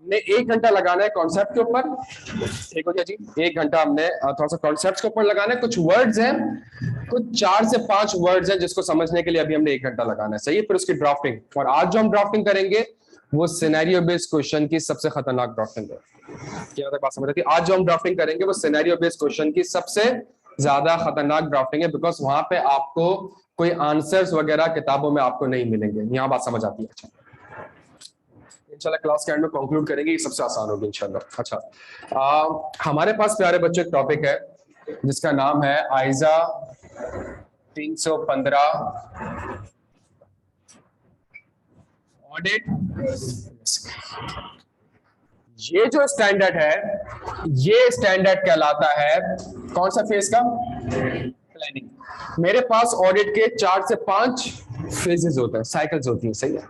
हमने 1 घंटा लगाना है कॉन्सेप्ट के ऊपर। ठीक हो गया जी, 1 घंटा हमने थोड़ा सा कॉन्सेप्ट के ऊपर लगाना है। कुछ वर्ड्स हैं, कुछ 4 से 5 वर्ड्स हैं जिसको समझने के लिए अभी हमने 1 घंटा लगाना है, सही है। फिर उसकी ड्राफ्टिंग, और आज जो हम ड्राफ्टिंग करेंगे वो सिनेरियो बेस्ड क्वेश्चन की सबसे खतरनाक ड्राफ्टिंग है। क्या बात समझ रही थी? आज जो हम ड्राफ्टिंग करेंगे वो सिनेरियो बेस्ड क्वेश्चन की सबसे ज्यादा खतरनाक ड्राफ्टिंग है, बिकॉज वहां पे आपको कोई आंसर्स वगैरह किताबों में आपको नहीं मिलेंगे। यहाँ बात समझ आती है? अच्छा, इंशाल्लाह क्लास के एंड में कंक्लूड करेंगे, ये सबसे आसान होगी इंशाल्लाह। अच्छा, हमारे पास प्यारे बच्चों एक टॉपिक है जिसका नाम है आइजा 315 ऑडिट। ये जो स्टैंडर्ड है, ये स्टैंडर्ड कहलाता है कौन सा फेज का? प्लानिंग। मेरे पास ऑडिट के 4 से 5 फेजेस होते हैं, साइकिल्स होती हैं, सही है।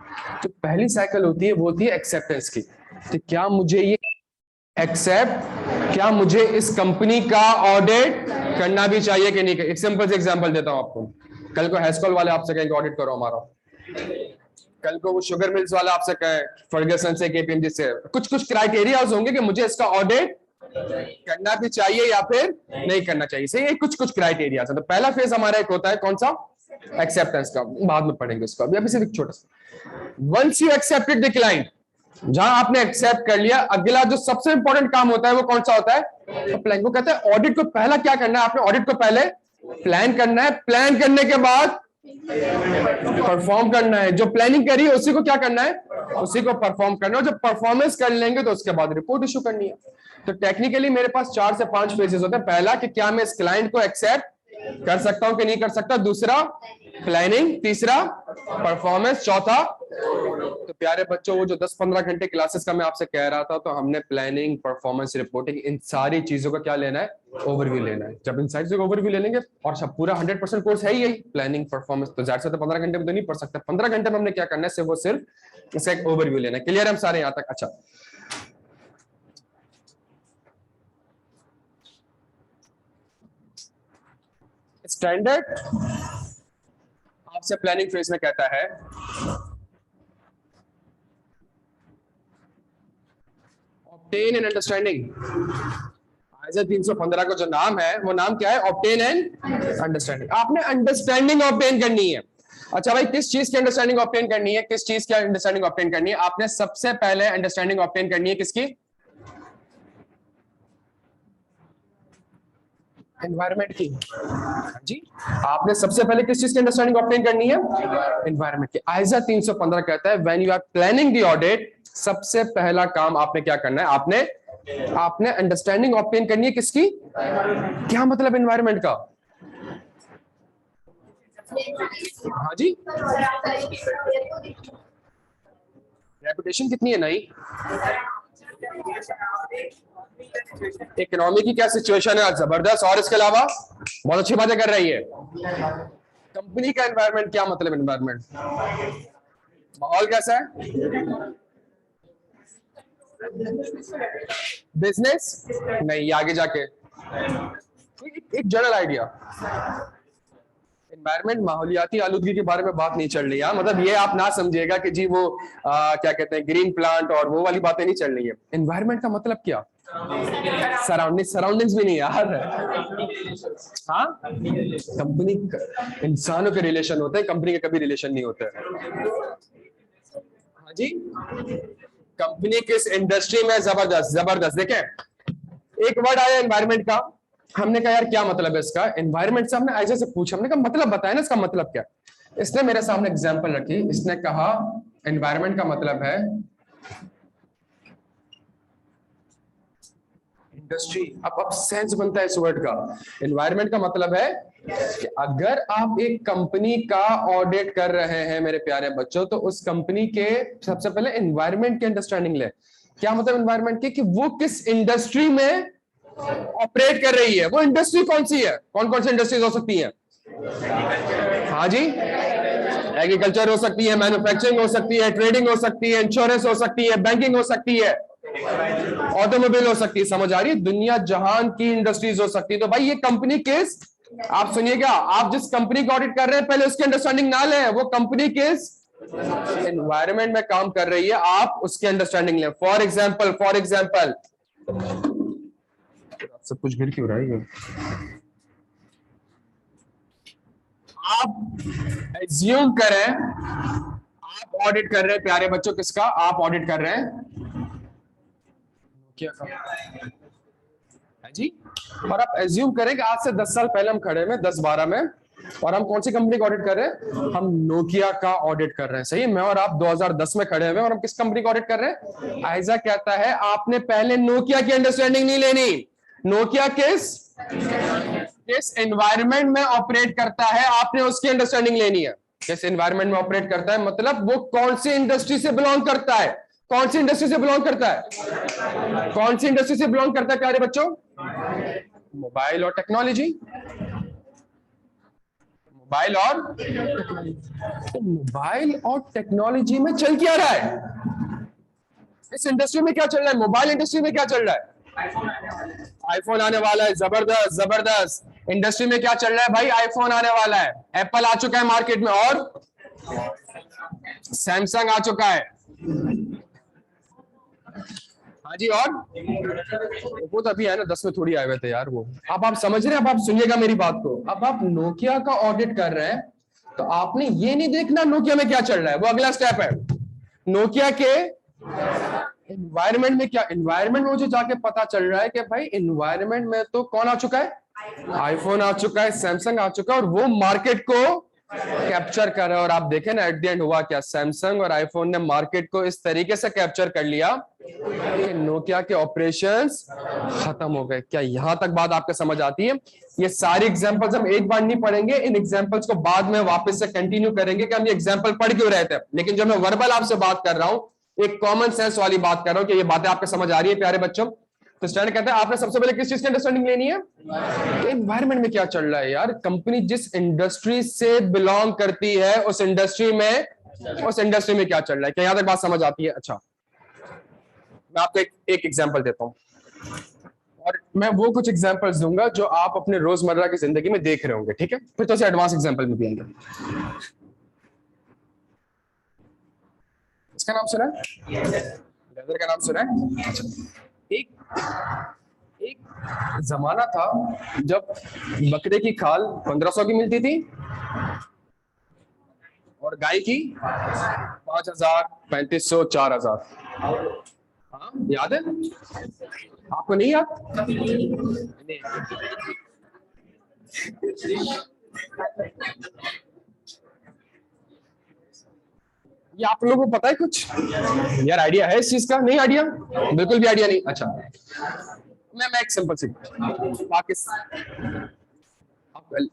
तो पहली साइकिल होती है वो होती है एक्सेप्टेंस की। तो क्या मुझे ये एक्सेप्ट, क्या मुझे इस कंपनी का ऑडिट करना भी चाहिए कि नहीं? एक सिंपल से एग्जांपल देता हूं आपको। कल को हैस्कॉल वाले आपसे कहेंगे ऑडिट करो हमारा, कल को वो शुगर मिल्स वाला आपसे कहे, फर्गसन से, केपीएमजी से, कुछ कुछ क्राइटेरियाज होंगे कि मुझे इसका ऑडिट करना भी चाहिए या फिर नहीं करना चाहिए, सही है। कुछ कुछ क्राइटेरियाज है। तो पहला फेज हमारा एक होता है कौन सा? एक्सेप्टेंस का। बाद में पढ़ेंगे इसको, अभी सिर्फ छोटा सा। Once you accepted the client, जहां आपने एक्सेप्ट कर लिया, अगला जो सबसे इंपॉर्टेंट काम होता है वो कौन सा होता है? तो प्लान को कहते हैं ऑडिट को पहला क्या करना है आपने? ऑडिट को पहले प्लान करना है, प्लान करने के बाद परफॉर्म करना है। जो प्लानिंग करी है उसी को क्या करना है? उसी को परफॉर्म करना है। जब परफॉर्मेंस कर लेंगे तो उसके बाद रिपोर्ट इशू करनी है। तो टेक्निकली मेरे पास 4 से 5 फेजेस होते हैं। पहला कि क्या मैं इस क्लाइंट को एक्सेप्ट कर सकता हूं कि नहीं कर सकता, दूसरा प्लानिंग, तीसरा परफॉर्मेंस, चौथा। तो प्यारे बच्चों, वो जो 10-15 घंटे क्लासेस का मैं आपसे कह रहा था, तो हमने प्लानिंग, परफॉर्मेंस, रिपोर्टिंग, इन सारी चीजों का क्या लेना है? ओवरव्यू लेना है। जब इन सारी चीजों का ओवरव्यू ले लेंगे, और सब पूरा 100% कोर्स है ही यही प्लानिंग, परफॉर्मेंस, तो जाहिर से तो 15 घंटे में तो नहीं पढ़ सकते। 15 घंटे में हमने क्या करना है? सिर्फ वो सिर्फ इसका एक ओवरव्यू लेना है। क्लियर है हम सारे यहां तक? अच्छा, स्टैंडर्ड आपसे प्लानिंग फेज में कहता है ऑब्टेन एंड अंडरस्टैंडिंग। आइजा 315 का जो नाम है वो नाम क्या है? Obtain and understanding. आपने अंडरस्टैंडिंग ऑब्टेन करनी है। अच्छा भाई, किस चीज की अंडरस्टैंडिंग ऑब्टेन करनी है? किस चीज की अंडरस्टैंडिंग ऑब्टेन करनी है? आपने सबसे पहले अंडरस्टैंडिंग ऑब्टेन करनी है किसकी? एनवायरनमेंट की। जी, आपने सबसे पहले किस चीज की अंडरस्टैंडिंग ऑब्टेन करनी है? एनवायरनमेंट की। आइजा 315 कहता है when you are planning the audit, सबसे पहला काम आपने क्या करना है? आपने अंडरस्टैंडिंग ऑब्टेन करनी है किसकी? क्या मतलब एनवायरनमेंट का? हाँ जी, रेपुटेशन कितनी है? नहीं, इकोनॉमी की क्या सिचुएशन है? जबरदस्त। और इसके अलावा बहुत अच्छी बातें कर रही है। कंपनी का एनवायरनमेंट, क्या मतलब एनवायरनमेंट? माहौल कैसा है? बिजनेस नहीं, आगे जाके एक जनरल आइडिया। एनवायरनमेंट, माहौलियाती आलूदगी के बारे में बात नहीं चल रही है। मतलब ये आप ना समझिएगा कि जी वो क्या कहते हैं, ग्रीन प्लांट और वो वाली बातें नहीं चल रही है। एनवायरनमेंट का मतलब क्या? सराउंडिंग्स भी नहीं यार। हाँ, कंपनी, इंसानों के रिलेशन होते हैं, कंपनी के कभी रिलेशन नहीं होते। हाँ जी, कंपनी किस इंडस्ट्री में? जबरदस्त जबरदस्त। देखें, एक वर्ड आया एनवायरनमेंट का, हमने कहा यार क्या मतलब है इसका? एनवायरनमेंट से हमने आइजा से पूछा, हमने कहा मतलब बताया ना इसका मतलब क्या? इसने मेरे सामने एग्जांपल रखी, इसने कहा एनवायरनमेंट का मतलब है इंडस्ट्री। अब सेंस बनता है इस वर्ड का। एनवायरनमेंट का मतलब है कि अगर आप एक कंपनी का ऑडिट कर रहे हैं मेरे प्यारे बच्चों, तो उस कंपनी के सबसे पहले एनवायरनमेंट की अंडरस्टैंडिंग ले। क्या मतलब एनवायरनमेंट की? कि वो किस इंडस्ट्री में ऑपरेट कर रही है। वो इंडस्ट्री कौन सी है? कौन कौन सी इंडस्ट्रीज हो सकती हैं? हाँ जी, एग्रीकल्चर हो सकती है, मैन्युफैक्चरिंग हो सकती है, ट्रेडिंग हो सकती है, इंश्योरेंस हो सकती है, बैंकिंग हो सकती है, ऑटोमोबाइल हो सकती है। समझ आ रही है? दुनिया जहान की इंडस्ट्रीज हो सकती है। तो भाई ये कंपनी किस, आप सुनिएगा, आप जिस कंपनी का ऑडिट कर रहे हैं पहले उसकी अंडरस्टैंडिंग ना लें, वो कंपनी किस एनवायरमेंट में काम कर रही है, आप उसकी अंडरस्टैंडिंग लें। फॉर एग्जाम्पल सब कुछ गिर क्यों रहा है ये? आप एज्यूम करें, आप ऑडिट कर रहे हैं प्यारे बच्चों, किसका आप ऑडिट कर रहे हैं? क्या है जी? और आप एज्यूम करें कि आज से 10 साल पहले हम खड़े हैं 10-12 में, और हम कौन सी कंपनी का ऑडिट कर रहे हैं? हम नोकिया का ऑडिट कर रहे हैं। सही है, मैं और आप 2010 में खड़े हुए और हम किस कंपनी का ऑडिट कर रहे हैं? आइजा कहता है आपने पहले नोकिया की अंडरस्टैंडिंग नहीं लेनी। नोकिया किस एनवायरमेंट में ऑपरेट करता है, आपने उसकी अंडरस्टैंडिंग लेनी है। किस एनवायरमेंट में ऑपरेट करता है मतलब वो कौन सी इंडस्ट्री से बिलोंग करता है, कौन सी इंडस्ट्री से बिलोंग करता है, कौन सी इंडस्ट्री से बिलोंग करता है प्यारे बच्चों? मोबाइल और टेक्नोलॉजी। मोबाइल और टेक्नोलॉजी में चल क्या रहा है? इस इंडस्ट्री में क्या चल रहा है? मोबाइल इंडस्ट्री में क्या चल रहा है? आईफोन आने वाला है, जबरदस्त जबरदस्त। इंडस्ट्री में क्या चल रहा है भाई? आईफोन आने वाला है, एप्पल आ चुका है मार्केट में, और सैमसंग आ चुका है। हाँ जी, और वो तो अभी है ना, 10 में थोड़ी आए हुए थे यार वो। अब आप समझ रहे हैं? अब आप सुनिएगा मेरी बात को। अब आप नोकिया का ऑडिट कर रहे हैं तो आपने ये नहीं देखना नोकिया में क्या चल रहा है, वो अगला स्टेप है। नोकिया के एनवायरमेंट में क्या, एनवायरमेंट में मुझे जाके पता चल रहा है कि भाई एनवायरमेंट में तो कौन आ चुका है? आईफोन आ चुका है, सैमसंग आ चुका है, और वो मार्केट को कैप्चर कर रहा है। और आप देखें ना, एट द एंड हुआ क्या? सैमसंग और आईफोन ने मार्केट को इस तरीके से कैप्चर कर लिया कि नोकिया के ऑपरेशंस खत्म हो गए। क्या यहां तक बात आपको समझ आती है? ये सारी एग्जांपल्स हम एक बार नहीं पढ़ेंगे, इन एग्जांपल्स को बाद में वापस से कंटिन्यू करेंगे कि हम ये एग्जांपल पढ़ क्यों रहे थे। लेकिन जो मैं वर्बल आपसे बात कर रहा हूं, एक कॉमन सेंस वाली बात कर रहा हूं कि ये बातें आपको समझ आ रही है प्यारे बच्चों। तो स्टैंड कहता है आपने सबसे पहले किस चीज की अंडरस्टैंडिंग लेनी है? एनवायरमेंट में क्या चल रहा है यार। कंपनी जिस इंडस्ट्री से बिलोंग करती है उस इंडस्ट्री में क्या चल रहा है। क्या यहां तक बात समझ आती है? अच्छा, मैं आपको एक एग्जांपल देता हूं, और मैं वो कुछ एग्जांपल्स दूंगा जो आप अपने रोजमर्रा की जिंदगी में देख रहे होंगे, ठीक है? फिर तो एडवांस एग्जांपल में भी आएंगे। इसका नाम सुना है? लेदर का नाम सुना है? एक जमाना था जब बकरे की खाल 1500 की मिलती थी और गाय की 5000, 3500, 4000। हाँ, याद है आपको? नहीं याद? ये आप लोगों को पता है कुछ यार? आइडिया है इस चीज का? नहीं आइडिया, बिल्कुल भी आइडिया नहीं। अच्छा, मैं एक सिंपल सी पाकिस्तान,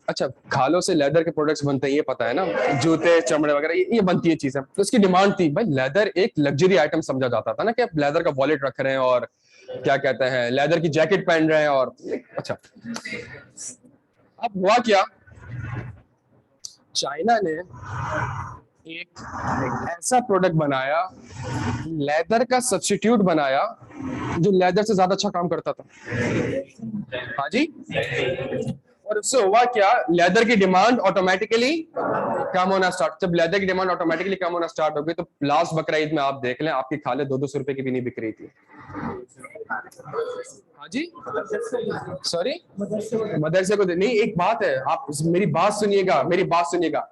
अच्छा खालों से लेदर के प्रोडक्ट्स बनते हैं, ये पता है ना? जूते, चमड़े वगैरह ये बनती है चीजें। तो उसकी डिमांड थी भाई। लेदर एक लग्जरी आइटम समझा जाता था ना, कि आप लेदर का वॉलेट रख रहे हैं और क्या कहते हैं, लेदर की जैकेट पहन रहे हैं। और अच्छा, अब हुआ क्या? चाइना ने एक ऐसा प्रोडक्ट बनाया, लेदर का सब्स्टिट्यूट बनाया, जो लेदर से ज्यादा अच्छा काम करता था। हाँ जी, और उससे हुआ क्या? लेदर की डिमांड ऑटोमेटिकली कम होना स्टार्ट। जब लेदर की डिमांड ऑटोमेटिकली कम होना स्टार्ट हो गई तो लास्ट बकरा ईद में आप देख लें, आपकी खाले 200 रुपए की भी नहीं बिक रही थी। हाँ जी, सॉरी, मदरसे को नहीं। एक बात है, आप मेरी बात सुनिएगा,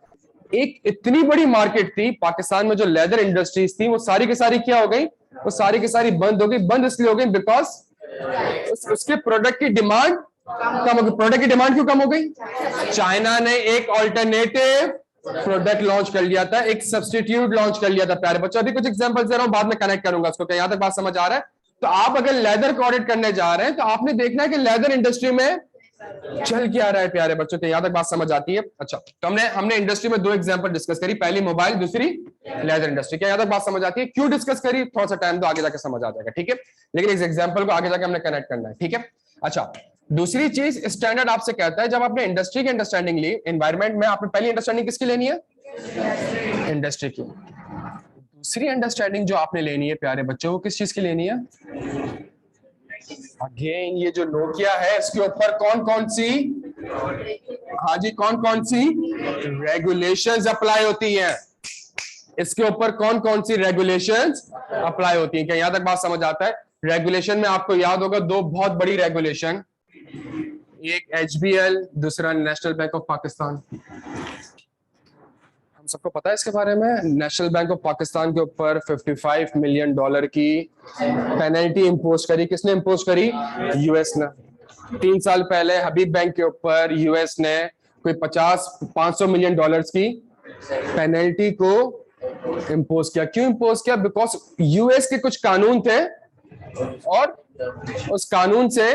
एक इतनी बड़ी मार्केट थी पाकिस्तान में जो लेदर इंडस्ट्रीज थी, वो सारी की सारी क्या हो गई? वो सारी की सारी बंद हो गई। बंद इसलिए हो गई बिकॉज उसके प्रोडक्ट की डिमांड कम हो गई। प्रोडक्ट की डिमांड क्यों कम हो गई? चाइना ने एक ऑल्टरनेटिव प्रोडक्ट लॉन्च कर लिया था, एक सब्स्टिट्यूट लॉन्च कर लिया था। प्यारे बच्चों, अभी कुछ एग्जांपल्स दे रहा हूं, बाद में कनेक्ट करूंगा उसको। क्या यहां तक बात समझ आ रहा है? तो आप अगर लेदर का ऑडिट करने जा रहे हैं तो आपने देखना है कि लेदर इंडस्ट्री में चल क्या रहा है प्यारे बच्चों। के यहां तक बात समझ आती है? अच्छा, तो हमने इंडस्ट्री में 2 एग्जांपल डिस्कस करी, पहली मोबाइल, दूसरी लेदर इंडस्ट्री। क्या यहां तक बात समझ आती है? क्यों डिस्कस करी? थोड़ा सा टाइम दो, आगे जाकर समझ आ जाएगा, ठीक है? लेकिन इस एग्जांपल को आगे जाकर हमने कनेक्ट करना है, ठीक है? अच्छा, दूसरी चीज, स्टैंडर्ड आपसे कहता है जब आपने इंडस्ट्री की अंडरस्टैंडिंग ली, एनवायरमेंट में आपने पहली अंडरस्टैंडिंग किसकी लेनी है? इंडस्ट्री की। दूसरी अंडरस्टैंडिंग जो आपने लेनी है प्यारे बच्चों, वो किस चीज की लेनी है? अगेन ये जो नोकिया है इसके ऊपर कौन कौन सी, हाँ जी, कौन कौन सी रेगुलेशंस अप्लाई होती हैं? इसके ऊपर कौन कौन सी रेगुलेशंस अप्लाई होती हैं? क्या यहां तक बात समझ आता है? रेगुलेशन में आपको याद होगा दो बहुत बड़ी रेगुलेशन, एक एचबीएल, दूसरा नेशनल बैंक ऑफ पाकिस्तान। हम सबको पता है इसके बारे में। नेशनल बैंक ऑफ पाकिस्तान के ऊपर $55 मिलियन की पेनल्टी इंपोज करी। किसने इंपोज करी? यूएस ने। 3 साल पहले हबीब बैंक के ऊपर यूएस ने कोई 500 मिलियन डॉलर्स की पेनल्टी को इंपोज किया। क्यों इंपोज किया? बिकॉज यूएस के कुछ कानून थे और उस कानून से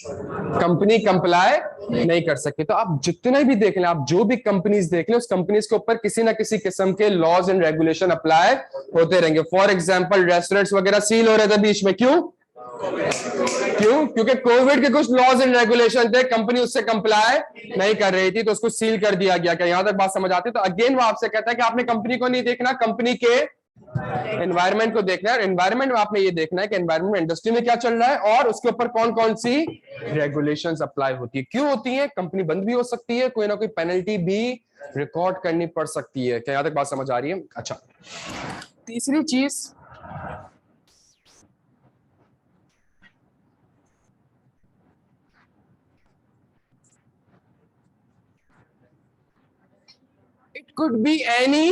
कंपनी कंप्लाई नहीं कर सकती। तो आप जितने भी देख लें, आप जो भी कंपनीज देख लें, उस कंपनीज के ऊपर किसी ना किसी किस्म के लॉज एंड रेगुलेशन अप्लाई होते रहेंगे। फॉर एग्जांपल रेस्टोरेंट्स वगैरह सील हो रहे थे बीच में। क्यों? क्योंकि कोविड के कुछ लॉज एंड रेगुलेशन थे, कंपनी उससे कंप्लाई नहीं कर रही थी, तो उसको सील कर दिया गया। क्या यहां तक बात समझ आती है? तो अगेन वो आपसे कहता है कि आपने कंपनी को नहीं देखना, कंपनी के एनवायरनमेंट को देखना है। एनवायरनमेंट में आपने ये देखना है कि एनवायरनमेंट इंडस्ट्री में क्या चल रहा है और उसके ऊपर कौन कौन सी रेगुलेशंस अप्लाई होती है। क्यों होती है? कंपनी बंद भी हो सकती है, कोई ना कोई पेनल्टी भी रिकॉर्ड करनी पड़ सकती है। क्या यहां तक बात समझ आ रही है? अच्छा, तीसरी चीज, इट कुड बी एनी,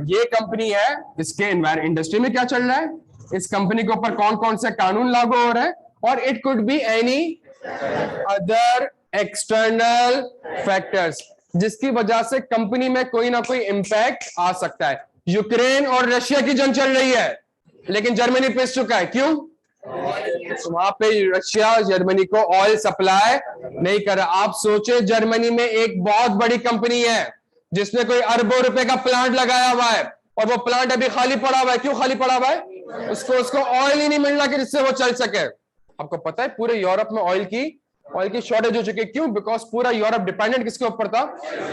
ये कंपनी है, इसके इंडस्ट्री में क्या चल रहा है, इस कंपनी के ऊपर कौन कौन से कानून लागू हो रहे हैं, और it could be any other external factors जिसकी वजह से कंपनी में कोई ना कोई इंपैक्ट आ सकता है। यूक्रेन और रशिया की जंग चल रही है लेकिन जर्मनी पिस चुका है। क्यों? तो वहां पे रशिया जर्मनी को ऑयल सप्लाई नहीं कर रहा। आप सोचे जर्मनी में एक बहुत बड़ी कंपनी है जिसने कोई अरबों रुपए का प्लांट लगाया हुआ है और वो प्लांट अभी खाली पड़ा हुआ है। क्यों खाली पड़ा हुआ है? उसको ऑयल ही नहीं मिल रहा कि जिससे वो चल सके। आपको पता है पूरे यूरोप में ऑयल की शॉर्टेज हो चुकी है। क्यों? बिकॉज पूरा यूरोप डिपेंडेंट किसके ऊपर था?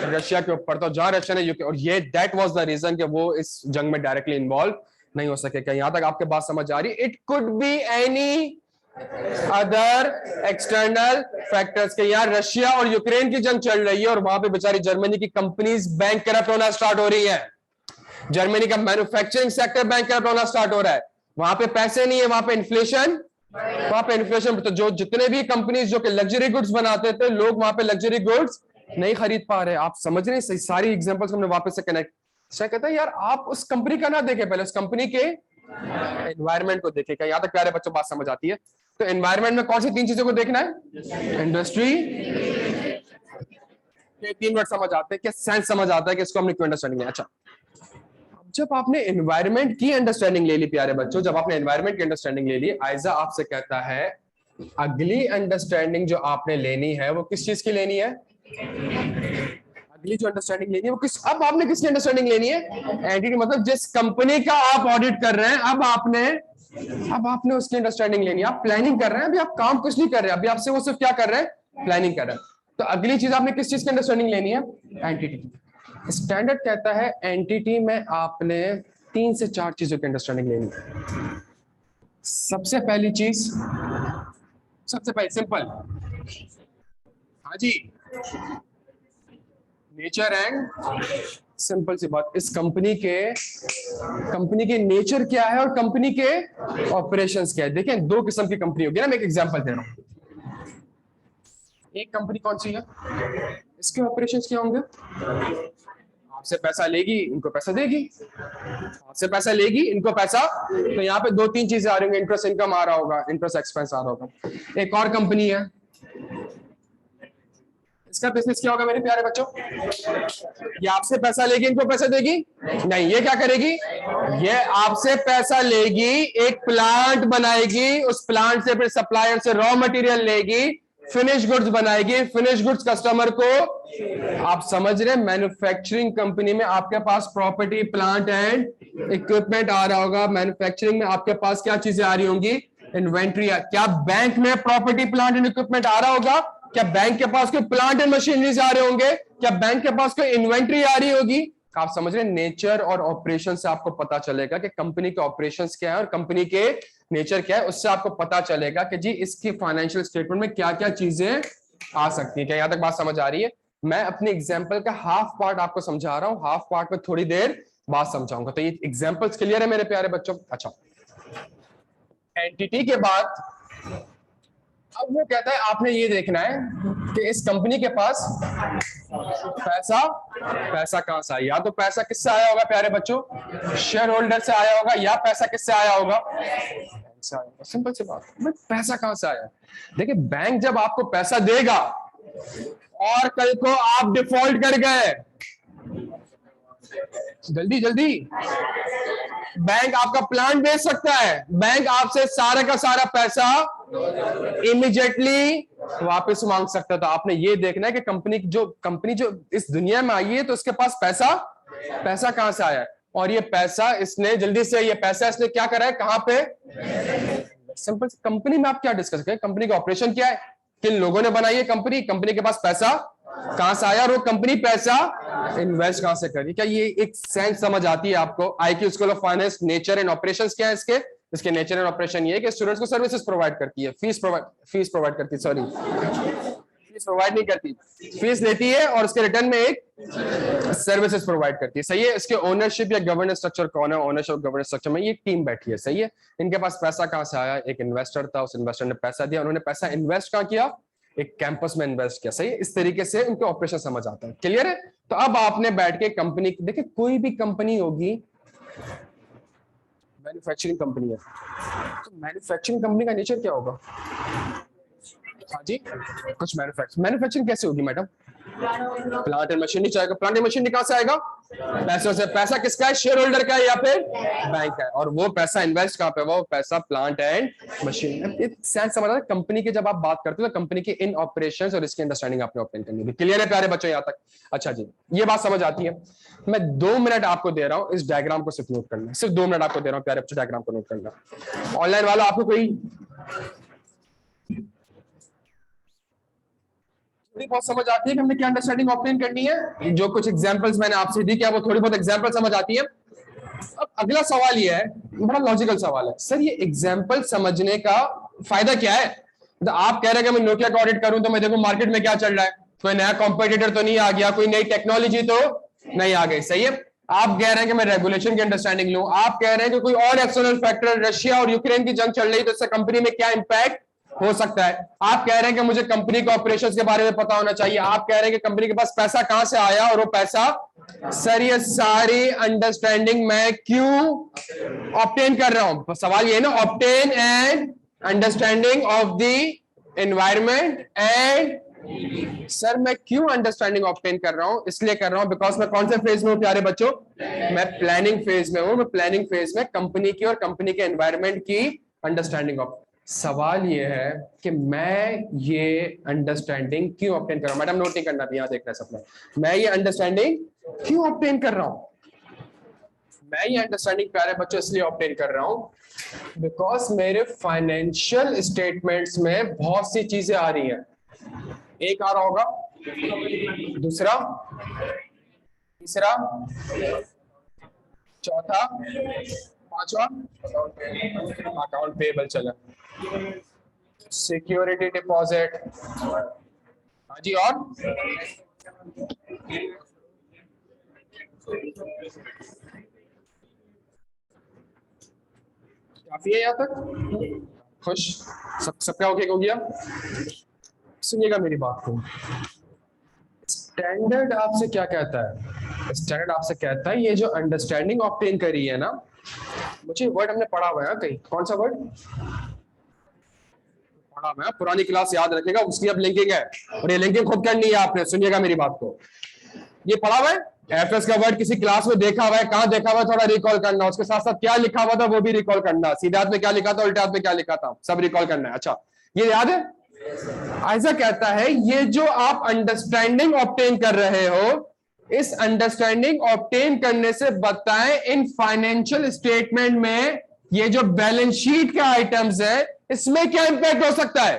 रशिया के ऊपर था। जहां रशिया ने और ये दैट वाज द रीजन कि वो इस जंग में डायरेक्टली इन्वॉल्व नहीं हो सके। क्या यहां तक आपके बात समझ आ रही? It could be any other external factors के। यहाँ रशिया और यूक्रेन की जंग चल रही है और वहां पे बेचारी जर्मनी की कंपनीज बैंक करप्ट होना स्टार्ट हो रही है। जर्मनी का मैन्युफैक्चरिंग सेक्टर बैंक करप्ट होना स्टार्ट हो रहा है। वहां पे पैसे नहीं है, वहां पे इन्फ्लेशन। तो जो जितने भी कंपनीज जो कि लग्जरी गुड्स बनाते थे, लोग वहां पे लग्जरी गुड्स नहीं खरीद पा रहे। आप समझ रहे हैं? सारी एग्जांपल्स हमने वापस से कनेक्ट। शायद कहता है यार आप उस कंपनी का ना देखें, पहले उस कंपनी के एनवायरनमेंट को देखें। क्या यहां तक प्यारे बच्चों बात समझ आती है? तो एनवायरनमेंट में कौन सी 3 चीजों को देखना है? इंडस्ट्री, ये 3 वर्ड समझ आते हैं, क्या सेंस समझ आता है कि इसको हमने क्यों अंडरस्टैंडिंग है। अच्छा, जब आपने एनवायरनमेंट की अंडरस्टैंडिंग ले ली प्यारे बच्चों, जब आपने एनवायरनमेंट की अंडरस्टैंडिंग ले ली, आयजा आपसे कहता है अगली अंडरस्टैंडिंग जो आपने लेनी है वो किस चीज की लेनी है? अगली जो अंडरस्टैंडिंग लेनी है वो किस, अब आपने किसकी अंडरस्टैंडिंग लेनी है? एंटिटी, मतलब जिस कंपनी का आप ऑडिट कर रहे हैं, अब आपने उसकी अंडरस्टैंडिंग लेनी है। आप प्लानिंग कर रहे हैं, अभी आप काम कुछ नहीं कर रहे हैं, अभी आपसे वो सिर्फ क्या कर रहे हैं? प्लानिंग कर रहे हैं। तो अगली चीज आपने किस चीज की अंडरस्टैंडिंग लेनी है? एंटिटी। स्टैंडर्ड कहता है एंटिटी में आपने 3 से 4 चीजों की अंडरस्टैंडिंग लेनी है। सबसे पहली सिंपल, हाँ जी, नेचर एंड, सिंपल सी बात, इस कंपनी के नेचर क्या है और कंपनी के ऑपरेशंस क्या है। देखें 2 किस्म की कंपनी होगी ना। मैं एक एग्जांपल दे रहा हूं। एक कंपनी कौन सी है, इसके ऑपरेशंस क्या होंगे? आपसे पैसा लेगी, इनको पैसा देगी, आपसे पैसा लेगी, इनको पैसा। तो यहाँ पे 2-3 चीजें आ रही होंगी। इंटरेस्ट इनकम आ रहा होगा, इंटरेस्ट एक्सपेंस आ रहा होगा। एक और कंपनी है, इसका बिजनेस क्या होगा मेरे प्यारे बच्चों? ये आपसे पैसा लेगी, इनको पैसा देगी? नहीं, ये क्या करेगी? ये आपसे पैसा लेगी, एक प्लांट बनाएगी, उस प्लांट से फिर सप्लायर से रॉ मटेरियल लेगी, फिनिश गुड्स बनाएगी, फिनिश गुड्स कस्टमर को। आप समझ रहे? मैन्युफैक्चरिंग कंपनी में आपके पास प्रॉपर्टी, प्लांट एंड इक्विपमेंट आ रहा होगा। मैन्युफैक्चरिंग में आपके पास क्या चीजें आ रही होंगी? इन्वेंट्री। क्या बैंक में प्रॉपर्टी, प्लांट एंड इक्विपमेंट आ रहा होगा? क्या बैंक के पास कोई प्लांट एंड मशीनरीज आ रहे होंगे? क्या बैंक के पास कोई इन्वेंट्री आ रही होगी? आप समझ रहे? नेचर और ऑपरेशन से आपको पता चलेगा कि कंपनी के ऑपरेशंस क्या है और कंपनी के नेचर क्या है। उससे आपको पता चलेगा कि जी इसकी फाइनेंशियल स्टेटमेंट में क्या क्या चीजें आ सकती है। क्या यहां तक बात समझ आ रही है? मैं अपने एग्जाम्पल का हाफ पार्ट आपको समझा रहा हूं, हाफ पार्ट में थोड़ी देर बात समझाऊंगा। तो ये एग्जांपल्स क्लियर है मेरे प्यारे बच्चों? अच्छा, एंटिटी के बाद अब वो कहता है आपने ये देखना है कि इस कंपनी के पास पैसा पैसा कहां से आया। या तो पैसा किससे आया होगा प्यारे बच्चों? शेयर होल्डर से आया होगा, या पैसा किससे आया होगा? सिंपल सी बात, पैसा कहां से आया? देखिए, बैंक जब आपको पैसा देगा और कल को आप डिफॉल्ट कर गए, जल्दी जल्दी बैंक आपका प्लांट बेच सकता है, बैंक आपसे सारा का सारा पैसा इमीडिएटली वापस मांग सकता है। तो आपने ये देखना है कि कंपनी जो इस दुनिया में आई है, तो उसके पास पैसा कहां से आया है, और ये पैसा इसने जल्दी से ये पैसा इसने क्या करा है, कहां पे? सिंपल। कंपनी में आप क्या डिस्कस करें? कंपनी का ऑपरेशन क्या है, किन लोगों ने बनाई है कंपनी के पास पैसा कहां से आया, और वो कंपनी पैसा इन्वेस्ट कहां से करी। क्या ये एक सेंस समझ आती है आपको? IQ school of finance, nature and operations क्या है इसके नेचर एंड ऑपरेशन ये है कि स्टूडेंट्स को सर्विसेज प्रोवाइड करती है, फीस प्रोवाइड करती है, सॉरी फीस प्रोवाइड नहीं करती, फीस लेती है और उसके रिटर्न में एक सर्विसेज प्रोवाइड करती है। सही है? इसके ओनरशिप या गवर्नेंस स्ट्रक्चर कौन है? ओनरशिप गवर्नेंस स्ट्रक्चर में ये टीम बैठी है। सही है? इनके पास पैसा कहां से आया? एक इन्वेस्टर था, उस इन्वेस्टर ने पैसा दिया, उन्होंने पैसा इन्वेस्ट कहां किया? एक कैंपस में इन्वेस्ट किया। सही है? इस तरीके से उनके ऑपरेशन समझ आता है। क्लियर है? तो अब आपने बैठ के कंपनी, देखिए कोई भी कंपनी होगी, मैन्युफैक्चरिंग कंपनी है, तो मैन्युफैक्चरिंग कंपनी का नेचर क्या होगा? हाँ जी, कुछ मैन्युफैक्चरिंग कैसे होगी मैडम? प्लांट एंड मशीनरी चाहेगा। प्लांट एंड मशीनरी कहां से आएगा? पैसों से। पैसा किसका है? शेयर होल्डर का है या फिर बैंक का है? और वो पैसा इन्वेस्ट कहां पे? वो पैसा प्लांट एंड मशीन। सेंस समझ रहा है? कंपनी की जब आप बात करते हो तो कंपनी के इन ऑपरेशंस और इसकी अंडरस्टैंडिंग आपने ऑब्टेन करनी है। क्लियर है प्यारे बच्चों यहां तक? अच्छा जी, ये बात समझ आती है। मैं 2 मिनट आपको दे रहा हूं, इस डायग्राम को सिर्फ नोट करना, सिर्फ 2 मिनट आपको दे रहा हूं प्यारे बच्चों, डायग्राम को नोट करना। ऑनलाइन वाला आपको कोई बहुत समझ आती है कि हमने क्या अंडरस्टैंडिंग ऑब्टेन करनी है? जो कुछ एग्जांपल्स मैंने आपसे दी, क्या वो थोड़ी बहुत एग्जांपल समझ आती है? अब अगला सवाल ये है, बड़ा लॉजिकल सवाल है, सर ये एग्जांपल समझने का फायदा क्या है? तो आप कह रहे हैं कि मैं नोकिया का ऑडिट करूं तो मैं देखूं मार्केट में क्या चल रहा है, कोई नया कॉम्पिटिटर तो नहीं आ गया, कोई नई टेक्नोलॉजी तो नहीं आ गई। सही है? आप कह रहे हैं कि मैं रेगुलेशन की अंडरस्टैंडिंग लूं, आप कह रहे हैं कि कोई और एक्सटर्नल फैक्टर, रशिया और यूक्रेन की जंग चल रही है तो इससे कंपनी में क्या इंपैक्ट हो सकता है। आप कह रहे हैं कि मुझे कंपनी के ऑपरेशंस के बारे में पता होना चाहिए। आप कह रहे हैं कि कंपनी के पास पैसा कहां से आया और वो पैसा, सर ये सारी अंडरस्टैंडिंग मैं क्यों ऑब्टेन कर रहा हूं? सवाल ये है ना, obtain and understanding of the environment and, sir मैं क्यों अंडरस्टैंडिंग ऑब्टेन कर रहा हूं? इसलिए कर रहा हूं बिकॉज मैं कौन से फेज में हूं प्यारे बच्चों? मैं प्लानिंग फेज में हूं। मैं प्लानिंग फेज में कंपनी की और कंपनी के एनवायरमेंट की अंडरस्टैंडिंग ऑफ। सवाल ये है कि मैं ये अंडरस्टैंडिंग क्यों ऑब्टेन कर रहा हूं? मैडम नोट नहीं करना, यहां देख रहे हैं सबने। मैं ये अंडरस्टैंडिंग क्यों ऑब्टेन कर रहा हूं? मैं ये अंडरस्टैंडिंग प्यारे बच्चों इसलिए ऑब्टेन कर रहा हूं बिकॉज मेरे फाइनेंशियल स्टेटमेंट्स में बहुत सी चीजें आ रही हैं। एक आ रहा होगा, दूसरा, तीसरा, चौथा, पांचवा, अकाउंट पेबल चला, सिक्योरिटी डिपॉजिट, हाँ जी, और काफी है यहां तक? खुश? सबका ओके हो गया? सुनिएगा मेरी बात को। स्टैंडर्ड आपसे क्या कहता है? स्टैंडर्ड आपसे कहता है ये जो अंडरस्टैंडिंग ऑब्टेन करी है ना, मुझे वर्ड हमने पढ़ा हुआ है कहीं, कौन सा वर्ड पढ़ा हुआ है? पुरानी क्लास याद रखेगा, उसकी अब लिंकिंग है और ये लिंकिंग खुद करनी है आपने। सुनिएगा मेरी बात को, ये पढ़ा हुआ है, एफएस का वर्ड किसी क्लास में देखा हुआ है, कहां देखा हुआ है थोड़ा रिकॉल करना, उसके साथ साथ क्या लिखा हुआ था वो भी रिकॉल करना, सीधे हाथ में क्या लिखा था, उल्टे हाथ में क्या लिखा था, सब रिकॉल करना है। अच्छा, ये याद है? ऐसा कहता है ये जो आप अंडरस्टैंडिंग ऑब्टेन कर रहे हो, इस अंडरस्टैंडिंग ऑब्टेन करने से बताएं इन फाइनेंशियल स्टेटमेंट में ये जो बैलेंस शीट के आइटम्स है इसमें क्या इंपैक्ट हो सकता है।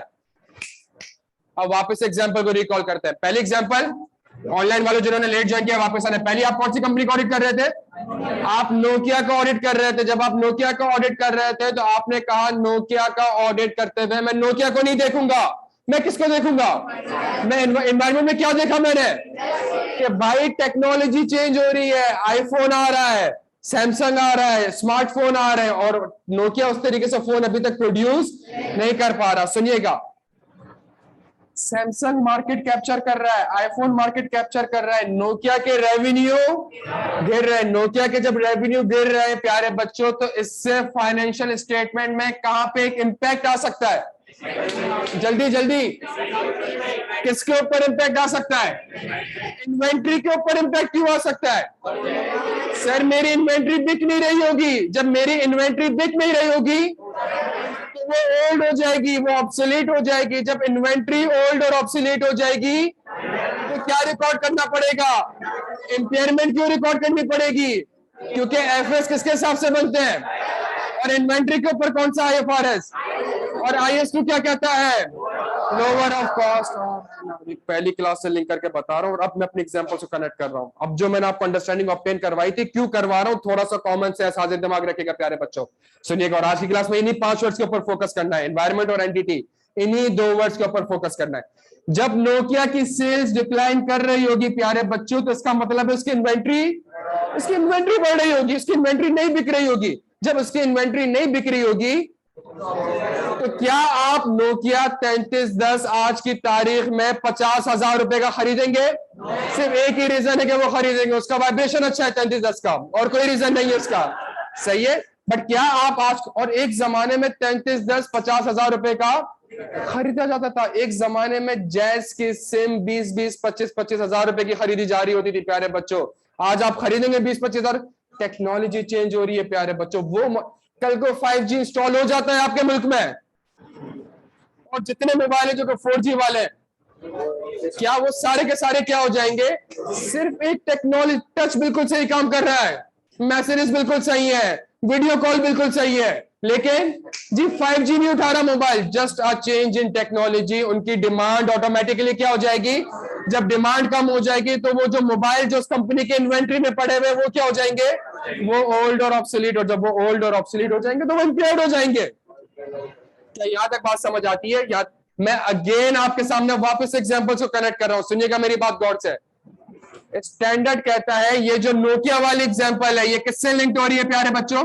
अब वापस एग्जांपल को रिकॉल करते हैं। पहली एग्जांपल, ऑनलाइन वाले जिन्होंने लेट ज्वाइन किया वापस आने, पहले आप कौन सी कंपनी का ऑडिट कर रहे थे? आप नोकिया का ऑडिट कर रहे थे। जब आप नोकिया का ऑडिट कर रहे थे तो आपने कहा नोकिया का ऑडिट करते हुए मैं नोकिया को नहीं देखूंगा, मैं किसको देखूंगा? मैं एनवायरमेंट में क्या देखा मैंने कि भाई टेक्नोलॉजी चेंज हो रही है, आईफोन आ रहा है, सैमसंग आ रहा है, स्मार्टफोन आ रहे हैं, और नोकिया उस तरीके से फोन अभी तक प्रोड्यूस नहीं कर पा रहा। सुनिएगा, सैमसंग मार्केट कैप्चर कर रहा है, आईफोन मार्केट कैप्चर कर रहा है, नोकिया के रेवेन्यू गिर रहे हैं। नोकिया के जब रेवेन्यू गिर रहे हैं प्यारे बच्चों, तो इससे फाइनेंशियल स्टेटमेंट में कहां पे एक इंपैक्ट आ सकता है? जल्दी जल्दी, किसके ऊपर इंपैक्ट आ सकता है? इन्वेंट्री के ऊपर इंपैक्ट क्यों आ सकता है? सर मेरी इन्वेंट्री बिक नहीं रही होगी। जब मेरी इन्वेंट्री बिक नहीं रही होगी तो वो ओल्ड हो जाएगी, वो ऑब्सोलीट हो जाएगी। जब इन्वेंट्री ओल्ड और ऑब्सोलीट हो जाएगी तो क्या रिकॉर्ड करना पड़ेगा? इंपेयरमेंट क्यों रिकॉर्ड करनी पड़ेगी? क्योंकि एफएस किसके हिसाब से बनते हैं, और इन्वेंट्री के ऊपर कौन सा आईएफआरएस, और आईएस2 क्या कहता है? Lower of cost. पहली क्लास से लिंक करके बता रहा हूं, और अब मैं अपने एग्जांपल से कनेक्ट कर रहा हूं। अब जो मैंने आपको अंडरस्टैंडिंग ऑब्टेन करवाई थी, क्यों करवा रहा हूं, थोड़ा सा कॉमन सेंस हाजिर दिमाग रखिएगा प्यारे बच्चों, सुनिएगा। और आज की क्लास में इन्हीं 5 वर्ड्स के ऊपर फोकस करना है, एनवायरमेंट और एंटिटी, इन्हीं 2 वर्ड्स के ऊपर फोकस करना है। जब नोकिया की सेल्स डिक्लाइन कर रही होगी प्यारे बच्चों, तो इसका मतलब है उसकी इन्वेंट्री बढ़ रही होगी, उसकी इन्वेंट्री नहीं बिक रही होगी। जब उसकी इन्वेंट्री नहीं बिक रही होगी तो क्या आप नोकिया 3310 आज की तारीख में 50,000 रुपए का खरीदेंगे? सिर्फ एक ही रीजन है कि वो खरीदेंगे, उसका वाइब्रेशन अच्छा है 3310 का, और कोई रीजन नहीं है उसका, सही है। बट क्या आप आज, और एक जमाने में 3310 50,000 रुपए का खरीदा जाता था। एक जमाने में जैस की सिम 20-20, 25-25 हजार रुपए की खरीदी जा रही होती थी प्यारे बच्चों। आज आप खरीदेंगे 20-25 हजार। टेक्नोलॉजी चेंज हो रही है प्यारे बच्चों। वो कल को 5G इंस्टॉल हो जाता है आपके मुल्क में, और जितने मोबाइल है जो 4G वाले, क्या वो सारे के सारे क्या हो जाएंगे? सिर्फ एक टेक्नोलॉजी, टच बिल्कुल सही काम कर रहा है, मैसेजेस बिल्कुल सही है, वीडियो कॉल बिल्कुल सही है, लेकिन जी 5G नहीं उठा रहा mobile. Just a change in technology, उनकी डिमांड ऑटोमेटिकली क्या हो जाएगी? जब डिमांड कम हो जाएगी तो वो जो मोबाइल जो उस कंपनी के इन्वेंट्री में पड़े हुए, वो क्या हो जाएंगे? वो ओल्ड और ऑब्सोलीट। और जब वो ओल्ड और ऑब्सोलीट हो जाएंगे तो वो इंपेयर्ड हो जाएंगे। क्या यहां तक बात समझ आती है? या मैं अगेन आपके सामने वापस एग्जांपल को कनेक्ट कर रहा हूं, सुनिएगा मेरी बात गौर से। स्टैंडर्ड कहता है ये जो नोकिया वाली एग्जांपल है, ये किससे लिंक्ड हो रही है प्यारे बच्चों?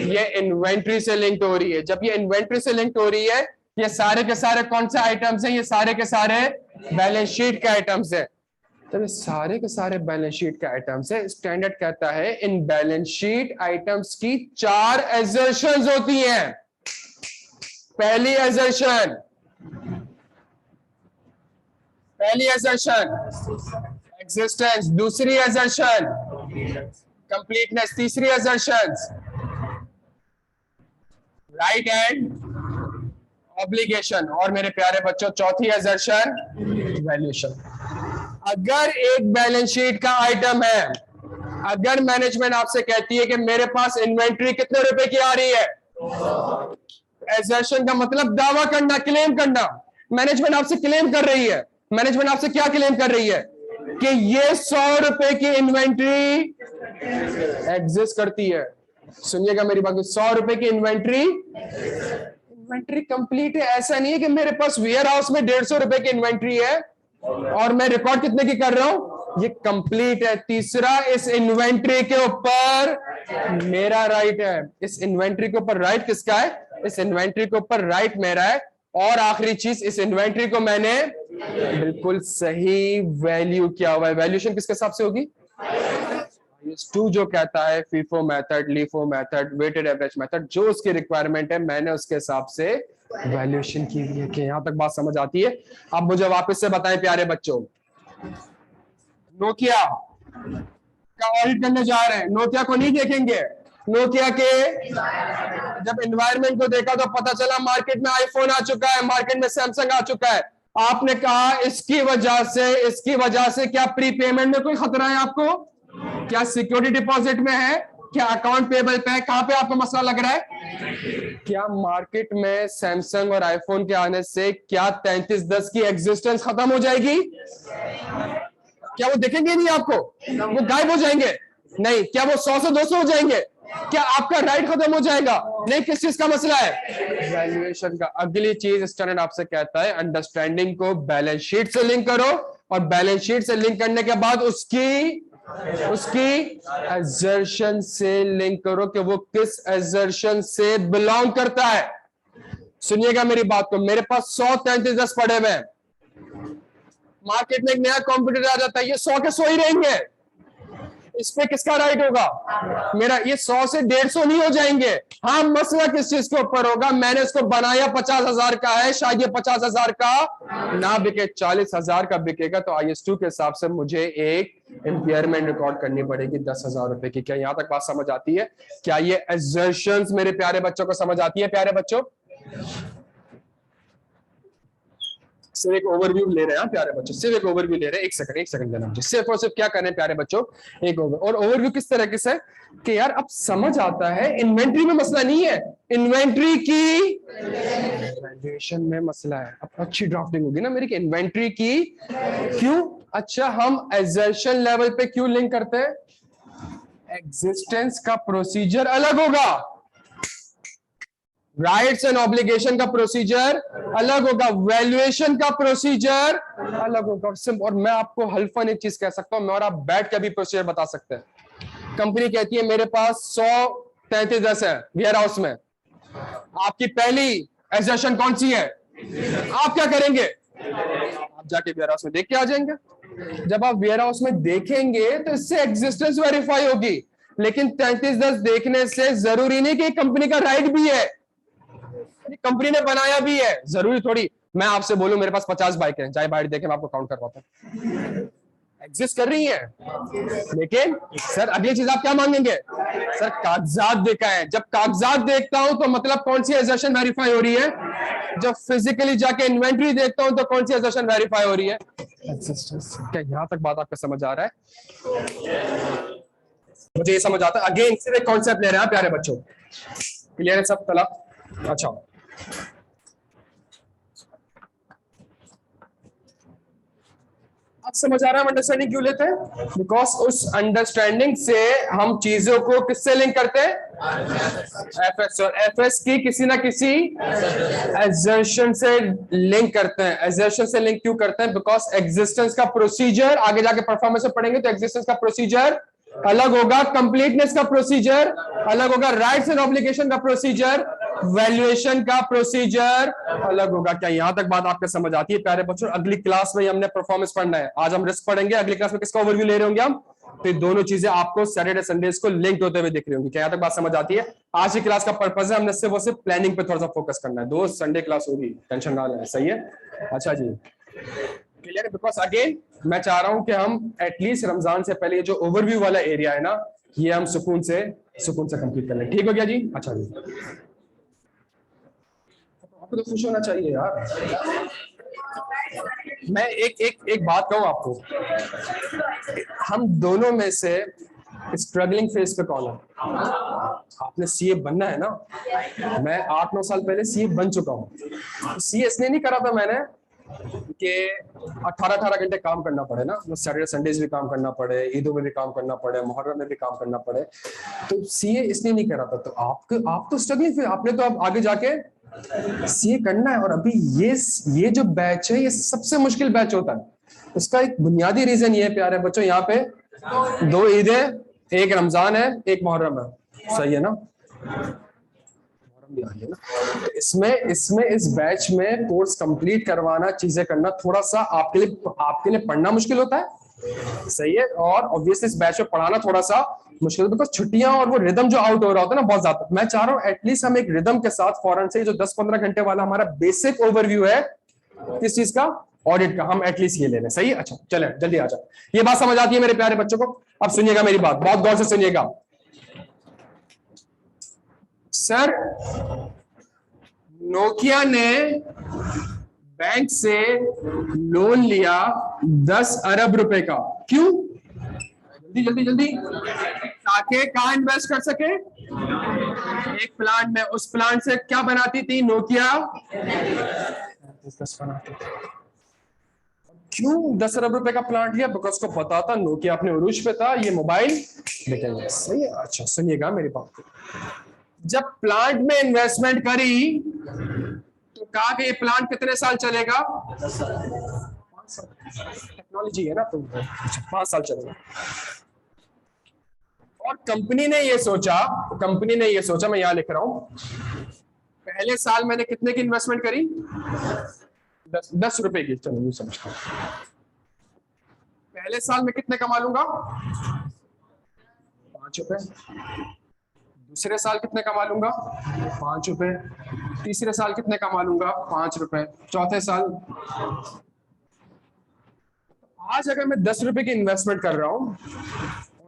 ये इन्वेंट्री से लिंक्ड हो रही है। जब ये इन्वेंट्री से लिंक्ड हो रही है, ये सारे के सारे कौन से आइटम्स हैं? ये सारे के सारे बैलेंस शीट के आइटम्स है। तो ये सारे के सारे बैलेंस शीट के आइटम्स है। स्टैंडर्ड कहता है इन बैलेंस शीट आइटम्स की 4 एजर्शंस होती हैं। पहली एजर्शन एग्जिस्टेंस, दूसरी एजर्शन कंप्लीटनेस, तीसरी एजर्शन राइट एंड ऑब्लिगेशन, और मेरे प्यारे बच्चों चौथी एजर्शन वैल्यूएशन। अगर एक बैलेंस शीट का आइटम है, अगर मैनेजमेंट आपसे कहती है कि मेरे पास इन्वेंट्री कितने रुपए की आ रही है, एजर्शन का मतलब दावा करना, क्लेम करना। मैनेजमेंट आपसे क्लेम कर रही है, मैनेजमेंट आपसे क्या क्लेम कर रही है? कि ये 100 रुपए की इन्वेंट्री एग्जिस्ट करती है। सुनिएगा मेरी बात, 100 रुपए की इन्वेंट्री कंप्लीट है। ऐसा नहीं है कि मेरे पास वेयर हाउस में 150 रुपए की इन्वेंट्री है और मैं रिकॉर्ड कितने की कर रहा हूं, ये कंप्लीट है। तीसरा, इस इन्वेंट्री के ऊपर मेरा राइट है। इस इन्वेंट्री के ऊपर राइट किसका है? इस इन्वेंट्री के ऊपर राइट मेरा है। और आखिरी चीज, इस इन्वेंट्री को मैंने बिल्कुल सही वैल्यू किया हुआ है। वैल्यूएशन किसके हिसाब से होगी? IS2 जो कहता है FIFO method, LIFO method, weighted average method, जो उसकी रिक्वायरमेंट है मैंने उसके हिसाब से वैल्यूएशन की हुई है। कि यहां तक बात समझ आती है? अब मुझे वापस से बताएं प्यारे बच्चों, नोकिया का ऑडिट करने जा रहे हैं, नोकिया को नहीं देखेंगे। नोकिया के जब एनवायरनमेंट को देखा तो पता चला मार्केट में आईफोन आ चुका है, मार्केट में सैमसंग आ चुका है। आपने कहा इसकी वजह से क्या प्रीपेमेंट में कोई खतरा है आपको? क्या सिक्योरिटी डिपॉजिट में है? क्या अकाउंट पेबल पे है? कहां पे आपको मसला लग रहा है? क्या मार्केट में सैमसंग और आईफोन के आने से क्या 3310 की एग्जिस्टेंस खत्म हो जाएगी? क्या वो दिखेंगे नहीं आपको? वो गायब हो जाएंगे? नहीं। क्या वो 100 से 200 हो जाएंगे? क्या आपका राइट खत्म हो जाएगा? नहीं, किस चीज का मसला है? वैल्यूएशन का। अगली चीज स्टैंडर्ड आपसे कहता है अंडरस्टैंडिंग को बैलेंस शीट से लिंक करो, और बैलेंस शीट से लिंक करने के बाद उसकी assertion से लिंक करो कि वो किस assertion से बिलोंग करता है। सुनिएगा मेरी बात को, मेरे पास 100 3310 पड़े हुए हैं, मार्केट में एक नया कॉम्पिटिटर आ जाता है, ये 100 के 100 ही रहेंगे, इस पे किसका राइट होगा? मेरा। ये 100 से 150 नहीं हो जाएंगे। हाँ, मसला किस चीज के ऊपर होगा? मैंने इसको बनाया 50,000 का है, शायद ये 50,000 का ना बिके, 40,000 का बिकेगा, तो IS2 के हिसाब से मुझे एक इम्पेयरमेंट रिकॉर्ड करनी पड़ेगी 10,000 रुपए की। क्या यहां तक बात समझ आती है? क्या ये assertions मेरे प्यारे बच्चों को समझ आती है? प्यारे बच्चों, सिर्फ एक ओवरव्यू ले रहे हैं प्यारे बच्चों, सिर्फ एक ओवरव्यू ले रहे हैं। एक सेकंड देना मुझे, सिर्फ और सिर्फ क्या करें प्यारे बच्चों, एक ओवरव्यू किस तरह से कि यार अब समझ आता है इन्वेंट्री में मसला नहीं है, इन्वेंट्री की वैल्यूएशन में मसला है। अब अच्छी ड्राफ्टिंग होगी ना मेरी कि इन्वेंट्री की क्यों। अच्छा, हम एजर्शन लेवल पे क्यों लिंक करते हैं? एग्जिस्टेंस का प्रोसीजर अलग होगा, राइट्स एंड ऑब्लिगेशन का प्रोसीजर अलग होगा, वैल्यूएशन का प्रोसीजर अलग होगा। और मैं आपको हल्फन एक चीज कह सकता हूं, मैं और आप बैठ के भी प्रोसीजर बता सकते हैं। कंपनी कहती है मेरे पास 100 3310 है वेयर हाउस में, आपकी पहली एग्जर्शन कौन सी है? आप क्या करेंगे? आप जाके वेयर हाउस में देख के आ जाएंगे। जब आप वेयर हाउस में देखेंगे तो इससे एग्जिस्टेंस वेरीफाई होगी, लेकिन 3310 देखने से जरूरी नहीं कि कंपनी का राइट भी है, कंपनी ने बनाया भी है, जरूरी थोड़ी मैं आपसे बोलूं मेरे पास 50 बाइक है, जाए बाइक देखे मैं आपको काउंट करवाता हूं, एग्जिस्ट कर रही है। लेकिन सर अगली चीज आप क्या मांगेंगे? सर कागजात देखा है। जब कागजात देखता हूं तो मतलब कौन सी एजर्शन वेरीफाई हो रही है? जब फिजिकली जाके इन्वेंट्री देखता हूं तो कौन सी एजर्शन वेरीफाई हो रही है? एग्जिस्टेंस। क्या यहां तक बात आपको समझ आ रहा है? मुझे ये समझ आता है। अगेन सिर्फ एक कॉन्सेप्ट ले रहे हैं प्यारे बच्चों, क्लियर है सब तला? अच्छा, अब समझ आ रहा है अंडरस्टैंडिंग क्यों लेते हैं? बिकॉज उस अंडरस्टैंडिंग से हम चीजों को किससे लिंक करते हैं? एफएस, और एफएस की किसी ना किसी एजर्शन से लिंक करते हैं। एजर्शन से लिंक क्यों करते हैं? बिकॉज एग्जिस्टेंस का प्रोसीजर, आगे जाके परफॉर्मेंस में पढ़ेंगे तो एग्जिस्टेंस का प्रोसीजर अलग होगा, कंप्लीटनेस का प्रोसीजर अलग होगा, राइट्स एंड ऑब्लिगेशन का प्रोसीजर, वैल्यूएशन का प्रोसीजर अलग होगा। क्या यहां तक बात आपको समझ आती है प्यारे बच्चों? अगली क्लास में हमने परफॉर्मेंस पढ़ना है, आज हम रिस्क पढ़ेंगे, अगली क्लास में किसका ओवरव्यू ले रहे होंगे हम? तो दोनों चीजें आपको सैटरडे संडेज को लिंक होते हुए दिख रही होंगी। क्या यहां तक बात समझ आती है? आज की क्लास का पर्पस है हमने सिर्फ और सिर्फ प्लानिंग पे थोड़ा सा फोकस करना है। दोस्त संडे क्लास होगी, टेंशन ना लें, सही है? अच्छा जी, क्लियर है? बिकॉज अगेन मैं चाह रहा हूं कि हम एटलीस्ट रमजान से पहले जो ओवरव्यू वाला एरिया है ना, ये हम सुकून से कंप्लीट कर लें। ठीक हो गया जी? अच्छा जी, आपको तो खुश होना चाहिए यार। मैं एक बात कहूं आपको, हम दोनों में से स्ट्रगलिंग फेज पे कौन है? आपने सीए बनना है ना, मैं 8-9 साल पहले सीए बन चुका हूं। सीए इसलिए नहीं करा था मैंने कि 18 घंटे काम करना पड़े ना, सैटरडे संडेज भी काम करना पड़े, ईदों में भी काम करना पड़े, मुहर्रम में भी काम करना पड़े, तो सीए इसलिए नहीं करा था। तो आप तो स्ट्रगलिंग फेज, आपने तो अब आगे जाके सीए करना है। और अभी ये जो बैच है ये सबसे मुश्किल बैच होता है। उसका एक बुनियादी रीजन ये है प्यारे बच्चों, यहाँ पे 2 ईदें, एक रमजान है, एक मुहर्रम है, सही है ना? तो इसमें इस बैच में कोर्स कंप्लीट करवाना, चीजें करना थोड़ा सा आपके लिए पढ़ना मुश्किल होता है, सही है? और ऑब्वियसली इस बैच में पढ़ाना थोड़ा सा मुश्किल, बिकॉज छुट्टियां और वो रिदम जो आउट हो रहा होता है ना बहुत ज्यादा। मैं चाह रहा हूँ एटलीस्ट हम एक रिदम के साथ फौरन से जो 10-15 घंटे वाला हमारा बेसिक ओवरव्यू है किस चीज का, ऑडिट का, हम एटलीस्ट ये ले लें, सही है? अच्छा चले जल्दी आ जाओ। ये बात समझ आती है मेरे प्यारे बच्चों को? अब सुनिएगा मेरी बात, बहुत गौर से सुनिएगा। सर नोकिया ने बैंक से लोन लिया 10 अरब रुपए का, क्यों? जल्दी ताकि कहां इन्वेस्ट कर सके? एक प्लांट में। उस प्लांट से क्या बनाती थी नोकिया? बनाती थी। क्यों 10 अरब रुपए का प्लांट लिया? बिकॉज को पता था नोकिया अपने उरूज पे था, ये मोबाइल बिकेगा। सही है। अच्छा सुनिएगा मेरी बात को, जब प्लांट में इन्वेस्टमेंट करी तो कहा कि ये प्लांट कितने साल चलेगा? 5 साल। टेक्नोलॉजी है ना, तो 5 साल चलेगा। और कंपनी ने ये सोचा, मैं यहां लिख रहा हूं, पहले साल मैंने कितने की इन्वेस्टमेंट करी? 10 रुपए की। चलो ये समझता हूं, पहले साल में कितने कमा लूंगा? 5 रुपए। दूसरे साल कितने कमा लूंगा? 5 रुपए। तीसरे साल कितने कमा लूंगा? 5 रुपए। चौथे साल, आज अगर मैं 10 रुपए की इन्वेस्टमेंट कर रहा हूं,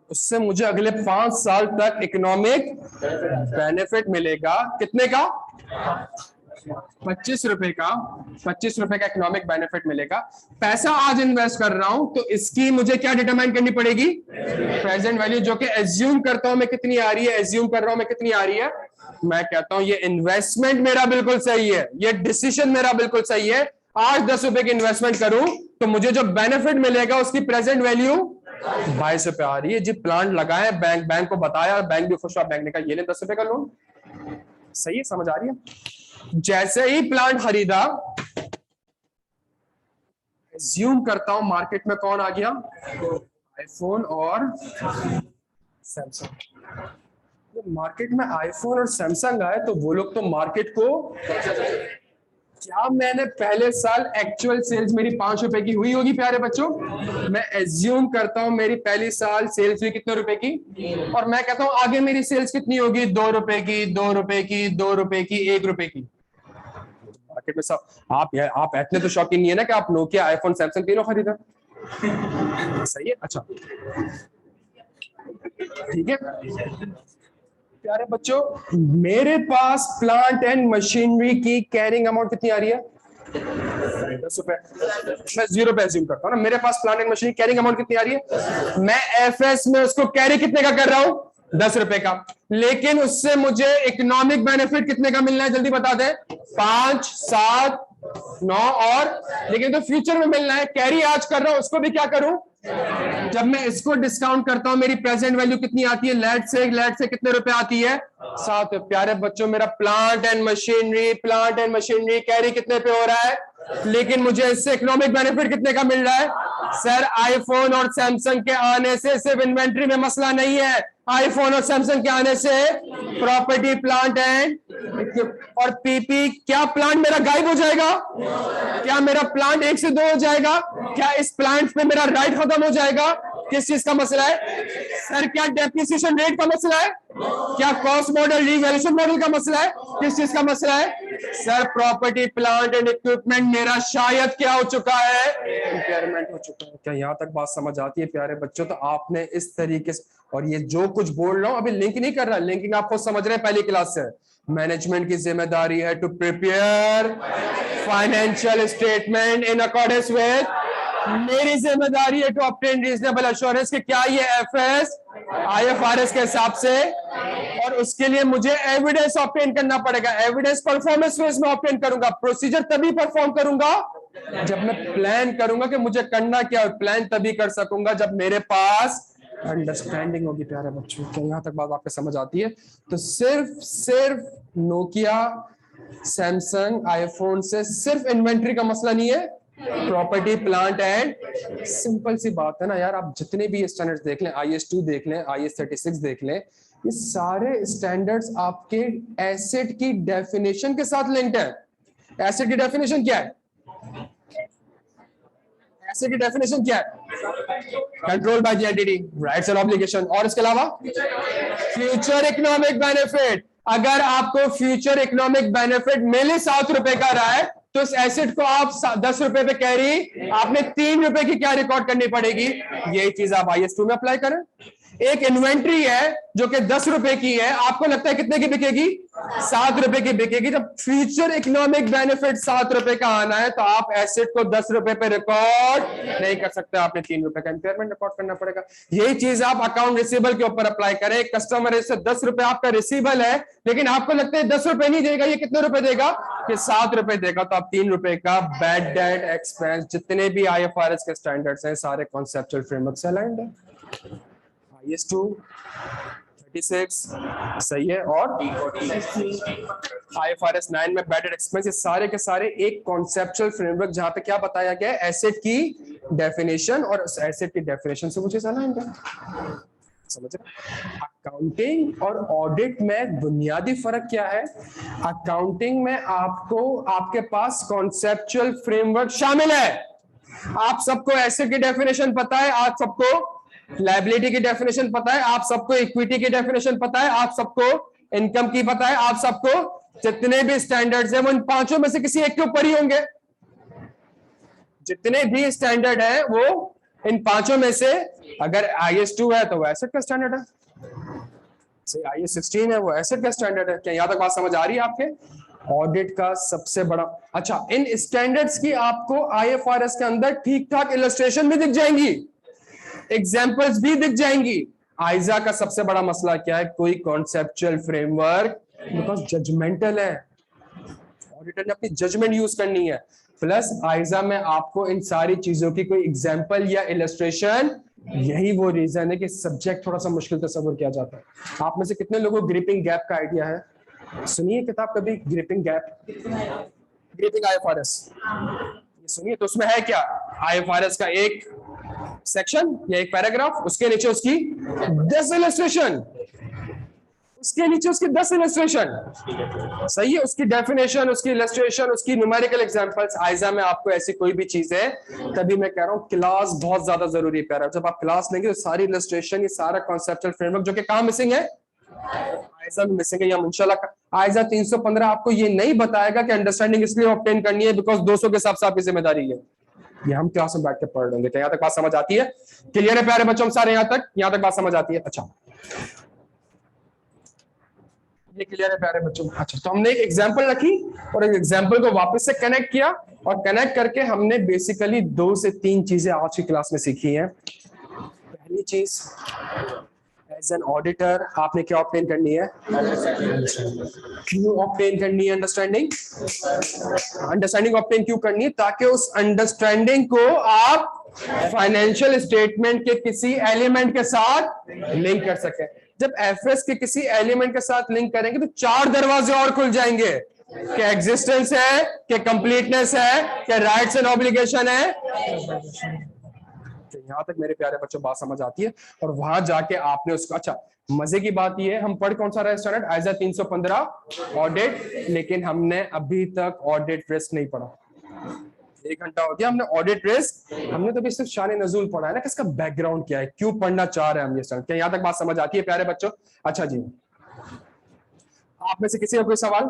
उससे मुझे अगले 5 साल तक इकोनॉमिक बेनिफिट मिलेगा। कितने का? 25 रुपए का। 25 रुपए का इकोनॉमिक बेनिफिट मिलेगा। पैसा आज इन्वेस्ट कर रहा हूं तो इसकी मुझे क्या डिटरमाइन करनी पड़ेगी? प्रेजेंट वैल्यू, जो कि एज्यूम करता हूं मैं कितनी आ रही है, मैं कहता हूं ये इन्वेस्टमेंट मेरा बिल्कुल सही है, ये डिसीजन मेरा बिल्कुल सही है। आज 10 रुपए की इन्वेस्टमेंट करूं तो मुझे जो बेनिफिट मिलेगा उसकी प्रेजेंट वैल्यू 22 रुपए आ रही है। जी प्लांट लगाए, बैंक को बताया, बैंक भी खुश हुआ, बैंक ने कहा ये ले 10 रुपए का लोन। सही है, समझ आ रही है? जैसे ही प्लांट खरीदा, एज्यूम करता हूं मार्केट में कौन आ गया? आईफोन और सैमसंग। मार्केट में आईफोन और सैमसंग आए तो वो लोग तो मार्केट को, क्या मैंने पहले साल एक्चुअल सेल्स मेरी 5 रुपए की हुई होगी प्यारे बच्चों? मैं एज्यूम करता हूं मेरी पहली साल सेल्स हुई कितने रुपए की, और मैं कहता हूं आगे मेरी सेल्स कितनी होगी? 2 रुपए की, 2 रुपए की, 2 रुपए की, 1 रुपए की। मार्केट में सब आप इतने तो शौकीन नहीं है ना कि आप नोकिया, आईफोन, सैमसंग तीनों खरीदा। सही है। अच्छा ठीक है प्यारे बच्चों, मेरे पास प्लांट एंड मशीनरी की कैरिंग अमाउंट कितनी आ रही है? 10 रुपए। मैं 0 पे एज्यूम करता हूं ना, मेरे पास plant and machinery carrying amount कितनी आ रही है? मैं एफएस में उसको कैरी कितने का कर रहा हूं? 10 रुपए का। लेकिन उससे मुझे इकोनॉमिक बेनिफिट कितने का मिलना है? जल्दी बता दे। 5, 7, 9 और, लेकिन तो फ्यूचर में मिलना है। कैरी आज कर रहा हूं, उसको भी क्या करूं? जब मैं इसको डिस्काउंट करता हूं मेरी प्रेजेंट वैल्यू कितनी आती है? लेट से कितने रुपए आती है? 7। प्यारे बच्चों, मेरा प्लांट एंड मशीनरी कैरी कितने पे हो रहा है? लेकिन मुझे इससे इकोनॉमिक बेनिफिट कितने का मिल रहा है? सर आईफोन और सैमसंग के आने से सिर्फ इन्वेंट्री में मसला नहीं है, आईफोन और सैमसंग के आने से प्रॉपर्टी, प्लांट एंड और पीपी। क्या प्लांट मेरा गायब हो जाएगा? क्या मेरा प्लांट 1 से 2 हो जाएगा? क्या इस प्लांट पे मेरा राइट खत्म हो जाएगा? किस चीज का मसला है सर? क्या डेप्रिसिएशन रेट का मसला है? क्या कॉस्ट मॉडल, रिवैल्यूएशन मॉडल का मसला है? किस चीज का मसला है sir? Property, plant and equipment मेरा शायद क्या हो चुका है? इम्पेयरमेंट हो चुका है। क्या यहाँ तक बात समझ आती है प्यारे बच्चों? तो आपने इस तरीके से, और ये जो कुछ बोल रहा हूं अभी लिंक नहीं कर रहा, लिंकिंग आपको समझ रहे हैं पहली क्लास से। मैनेजमेंट की जिम्मेदारी है to prepare financial statement in accordance with, मेरी जिम्मेदारी है टू ऑब्टेन रीजनेबल एश्योरेंस कि क्या ये एफएस आईएफआरएस के हिसाब से, और उसके लिए मुझे एविडेंस ऑब्टेन करना पड़ेगा। एविडेंस परफॉर्मेंस फेज में ऑब्टेन करूंगा। प्रोसीजर तभी परफॉर्म करूंगा जब मैं प्लान करूंगा कि मुझे करना क्या है। प्लान तभी कर सकूंगा जब मेरे पास अंडरस्टैंडिंग होगी। प्यारे बच्चों, क्या यहाँ तक बात आपको समझ आती है? तो सिर्फ नोकिया, सैमसंग, आईफोन से सिर्फ इन्वेंट्री का मसला नहीं है, प्रॉपर्टी, प्लांट एंड, सिंपल सी बात है ना यार। आप जितने भी स्टैंडर्ड्स देख लें, IS2 देख लें, IS36 देख लें, ये सारे स्टैंडर्ड्स आपके एसेट की डेफिनेशन के साथ लिंक्ड है। एसेट की डेफिनेशन क्या है? एसेट की डेफिनेशन क्या है? Control by the entity, rights and obligation, और इसके अलावा फ्यूचर इकोनॉमिक बेनिफिट। अगर आपको फ्यूचर इकोनॉमिक बेनिफिट मिले 7 रुपए का रहा है तो इस एसेट को आप 10 रुपए पे कैरी, आपने 3 रुपए की क्या रिकॉर्ड करनी पड़ेगी? यही चीज आप IS2 में अप्लाई करें। एक इन्वेंट्री है जो कि 10 रुपए की है, आपको लगता है कितने की बिकेगी? 7 रुपए की बिकेगी। जब फ्यूचर इकोनॉमिक बेनिफिट 7 रुपए का आना है तो आप एसेट को 10 रुपए पे रिकॉर्ड नहीं कर सकते, आपने 3 रुपए का इम्पेयरमेंट रिकॉर्ड करना पड़ेगा। यही चीज आप अकाउंट रिसीवेबल के ऊपर अप्लाई करें। कस्टमर से 10 रुपए आपका रिसीवेबल है, लेकिन आपको लगता है 10 रुपए नहीं देगा, ये कितने रुपए देगा? कि 7 रुपए देगा। तो आप 3 रुपए का बैड डेट एक्सपेंस, जितने भी IFRS के स्टैंडर्ड्स हैं सारे कॉन्सेप्चुअल फ्रेमवर्क से अलाइंड है। IS2 36 सही है, और IFRS 9 में बैड डेट एक्सपेंस, ये सारे के सारे एक कॉन्सेप्चुअल फ्रेमवर्क जहां पे क्या बताया गया है, एसेट की डेफिनेशन, और एसेट की डेफिनेशन से मुझे जाना है। समझ रहे? अकाउंटिंग और ऑडिट में बुनियादी फर्क क्या है? अकाउंटिंग में आपको आपके पास कॉन्सेप्चुअल फ्रेमवर्क शामिल है, आप सबको एसेट की डेफिनेशन पता है, आप सबको लायबिलिटी की डेफिनेशन पता है, आप सबको इक्विटी की डेफिनेशन पता है, आप सबको इनकम की पता है, आप सबको जितने भी स्टैंडर्ड्स हैं वो इन पांचों में से किसी एक के ऊपर ही होंगे। जितने भी स्टैंडर्ड है वो इन पांचों में से, अगर IS2 है तो वो एसेट का स्टैंडर्ड है, IS16 है वो एसेट का स्टैंडर्ड है। क्या यहां तक बात समझ आ रही है आपके? ऑडिट का सबसे बड़ा, अच्छा, इन स्टैंडर्ड्स की आपको IFRS के अंदर ठीक ठाक इलस्ट्रेशन भी दिख जाएंगी, एग्जांपल्स भी दिख जाएंगी। आइजा का सबसे बड़ा मसला क्या है? कोई कॉन्सेप्चुअल फ्रेमवर्क, बिकॉज जजमेंटल है, ऑडिटर ने अपनी जजमेंट यूज करनी है। प्लस आइजा में आपको इन सारी चीजों की कोई एग्जांपल या इलस्ट्रेशन, यही वो रीजन है कि सब्जेक्ट थोड़ा सा मुश्किल तस्वर किया जाता है। आप में से कितने लोगों को ग्रिपिंग गैप का आइडिया है? सुनिए किताब कभी, ग्रिपिंग गैप, ग्रिपिंग IFRS, ये सुनिए। तो उसमें है क्या? IFRS का एक सेक्शन या एक पैराग्राफ, उसके नीचे उसकी 10 इलस्ट्रेशन, उसके नीचे उसकी 10 इलस्ट्रेशन, सही है, उसकी डेफिनेशन, उसकी इलस्ट्रेशन, उसकी न्यूमेरिकल एग्जांपल्स। आइजा में आपको ऐसी कोई भी चीज है, तभी मैं कह रहा हूं क्लास बहुत ज्यादा जरूरी है प्यारा। जब आप क्लास लेंगे तो सारी इलस्ट्रेशन, ये सारा कॉन्सेप्चुअल फ्रेमवर्क जो कि कहां मिसिंग है, आइजा में मिसिंग है। या इंशाल्लाह आइजा 315 आपको ये नहीं बताएगा कि अंडरस्टैंडिंग इसलिए ऑब्टेन करनी है बिकॉज 200 के हिसाब से आपकी जिम्मेदारी है। ये हम क्लास में बैठ के पढ़ लेंगे। यहाँ तक बात समझ आती है? क्लियर है प्यारे बच्चों? हम सारे यहाँ तक बात समझ आती है? अच्छा, ये क्लियर है प्यारे बच्चों? अच्छा, तो हमने एक एग्जांपल रखी और एक एग्जांपल को वापस से कनेक्ट किया, और कनेक्ट करके हमने बेसिकली 2 से 3 चीजें आज की क्लास में सीखी हैं। पहली चीज, एज एन ऑडिटर आपने क्या ऑब्टेन करनी है? क्यों ऑब्टेन करनी है? अंडरस्टैंडिंग। अंडरस्टैंडिंग ऑब्टेन क्यों करनी है? ताकि उस अंडरस्टैंडिंग को आप फाइनेंशियल स्टेटमेंट के किसी एलिमेंट के साथ लिंक कर सके। जब एफएस के किसी एलिमेंट के साथ लिंक करेंगे तो 4 दरवाजे और खुल जाएंगे, कि एग्जिस्टेंस है, कि कंप्लीटनेस है, कि राइट्स एंड ऑब्लिगेशन है। यहां तक मेरे प्यारे बच्चों बात समझ आती है? और वहां जाके आपने उसको, अच्छा मजे की बात ये है, हम पढ़ कौन सा रहे स्टैंडर्ड? आइजा 315 ऑडिट, लेकिन हमने अभी तक ऑडिट रिस्क नहीं पढ़ा। 1 घंटा हो गया हमने ऑडिट रिस्क, हमने तो भी सिर्फ शान नजूल पढ़ा है ना, किसका बैकग्राउंड क्या है, क्यों पढ़ना चाह रहे हैं हम ये स्टैंडर्ड। क्या यहां तक बात समझ आती है प्यारे बच्चों? अच्छा जी, आप में से किसी का कोई सवाल?